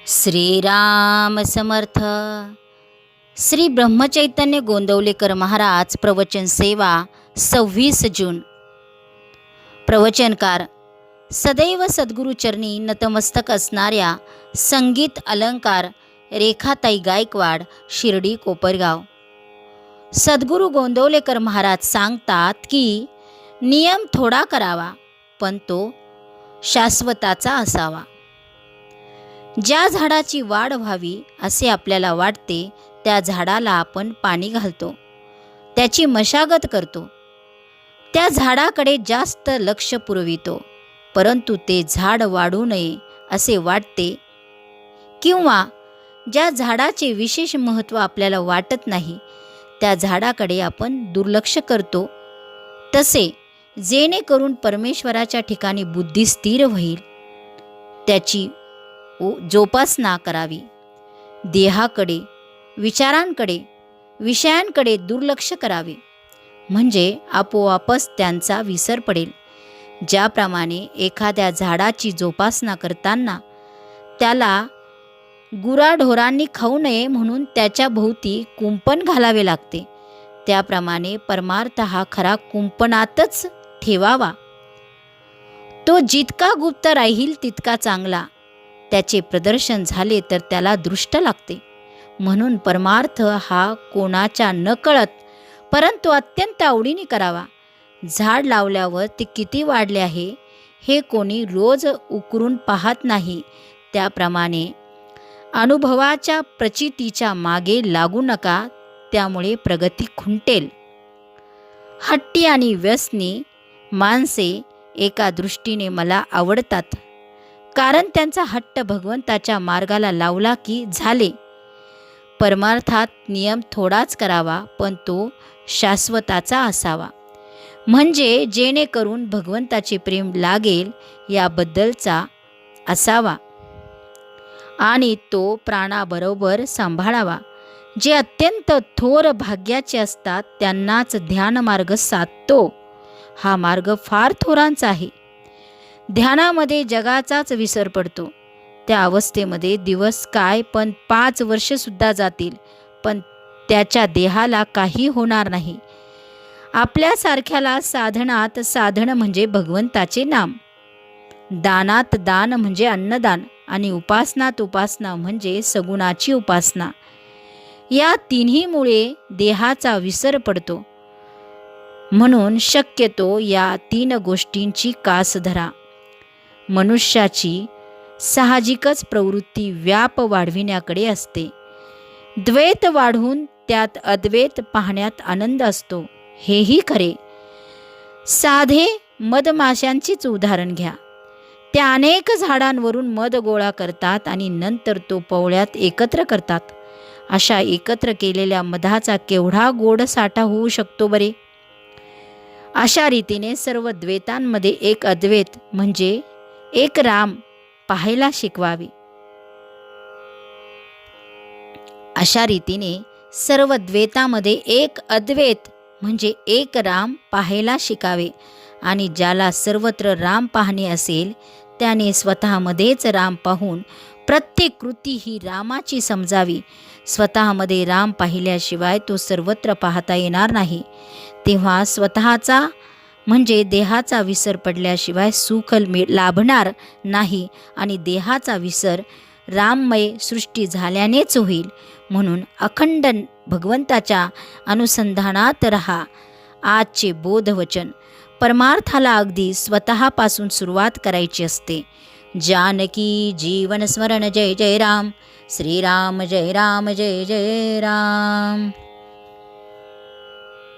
श्रीराम समर्थ. श्री ब्रह्मचैतन्य गोंदवलेकर महाराज प्रवचन सेवा 26 जून. प्रवचनकार सदैव सद्गुरुचरणी नतमस्तक असणाऱ्या संगीत अलंकार रेखाताई गायकवाड, शिर्डी कोपरगाव. सद्गुरू गोंदवलेकर महाराज सांगतात की नियम थोडा करावा पण तो शाश्वताचा असावा. ज्या झाडाची वाढ व्हावी असे आपल्याला वाटते त्या झाडाला आपण पाणी घालतो, त्याची मशागत करतो, त्या झाडाकडे जास्त लक्ष पुरवितो, परंतु ते झाड वाढू नये असे वाटते किंवा ज्या झाडाचे विशेष महत्त्व आपल्याला वाटत नाही त्या झाडाकडे आपण दुर्लक्ष करतो. तसे जेणेकरून परमेश्वराच्या ठिकाणी बुद्धी स्थिर होईल त्याची जोपासना करावी. देहाकडे, विचारांकडे, विषयांकडे दुर्लक्ष करावे म्हणजे आपोआपच त्यांचा विसर पडेल. ज्याप्रमाणे एखाद्या झाडाची जोपासना करताना त्याला गुराढोरांनी खाऊ नये म्हणून त्याच्या भोवती कुंपण घालावे लागते, त्याप्रमाणे परमार्थ हा खरा कुंपणातच ठेवावा. तो जितका गुप्त राहील तितका चांगला. त्याचे प्रदर्शन झाले तर त्याला दृष्ट लागते. म्हणून परमार्थ हा कोणाच्या नकळत परंतु अत्यंत आवडीने करावा. झाड लावल्यावर ते किती वाढले आहे हे कोणी रोज उकरून पाहत नाही, त्याप्रमाणे अनुभवाच्या प्रचितीच्या मागे लागू नका, त्यामुळे प्रगती खुंटेल. हट्टी आणि व्यसनी माणसे एका दृष्टीने मला आवडतात, कारण त्यांचा हट्ट भगवंताच्या मार्गाला लावला की झाले. परमार्थात नियम थोडाच करावा पण तो शाश्वताचा असावा, म्हणजे जेणेकरून भगवंताचे प्रेम लागेल याबद्दलचा असावा आणि तो प्राणाबरोबर सांभाळावा. जे अत्यंत थोर भाग्याचे असतात त्यांनाच ध्यानमार्ग साधतो. हा मार्ग फार थोरांचा आहे. ध्यानामध्ये जगाचाच विसर पडतो. त्या अवस्थेमध्ये दिवस काय पण 5 वर्षसुद्धा जातील पण त्याच्या देहाला काही होणार नाही. आपल्यासारख्याला साधनात साधन म्हणजे भगवंताचे नाम, दानात दान म्हणजे अन्नदान आणि उपासनात उपासना म्हणजे सगुणाची उपासना. या तिन्हीमुळे देहाचा विसर पडतो. म्हणून शक्यतो या 3 गोष्टींची कास धरा. मनुष्याची साहजिकच प्रवृत्ती व्याप वाढविण्याकडे असते. द्वैत वाढवून त्यात अद्वैत पाहण्यात आनंद असतो, हेही खरे. साधे मधमाशांचीच उदाहरण घ्या. त्या अनेक झाडांवरून मध गोळा करतात आणि नंतर तो पवळ्यात एकत्र करतात. अशा एकत्र केलेल्या मधाचा केवढा गोड साठा होऊ शकतो बरे. अशा रीतीने सर्व द्वैतांमध्ये एक अद्वैत म्हणजे एक राम पाहायला शिकवावे. अशा रीतीने सर्व द्वैतामध्ये एक अद्वैत म्हणजे एक राम पाहायला शिकावे. आणि ज्याला सर्वत्र राम पाहणे असेल त्याने स्वतःमध्येच राम पाहून प्रत्येक कृती ही रामाची समजावी. स्वतःमध्ये राम पाहिल्याशिवाय तो सर्वत्र पाहता येणार नाही. तेव्हा स्वतःचा म्हणजे देहाचा विसर पडल्याशिवाय सुख लाभणार नाही आणि देहाचा विसर राममय सृष्टी झाल्यानेच होईल. म्हणून अखंड भगवंताच्या अनुसंधानात रहा. आजचे बोधवचन. परमार्थाला अगदी स्वतःपासून सुरुवात करायची असते. जानकी जीवन स्मरण जय जय राम. श्रीराम जय राम जय जय राम.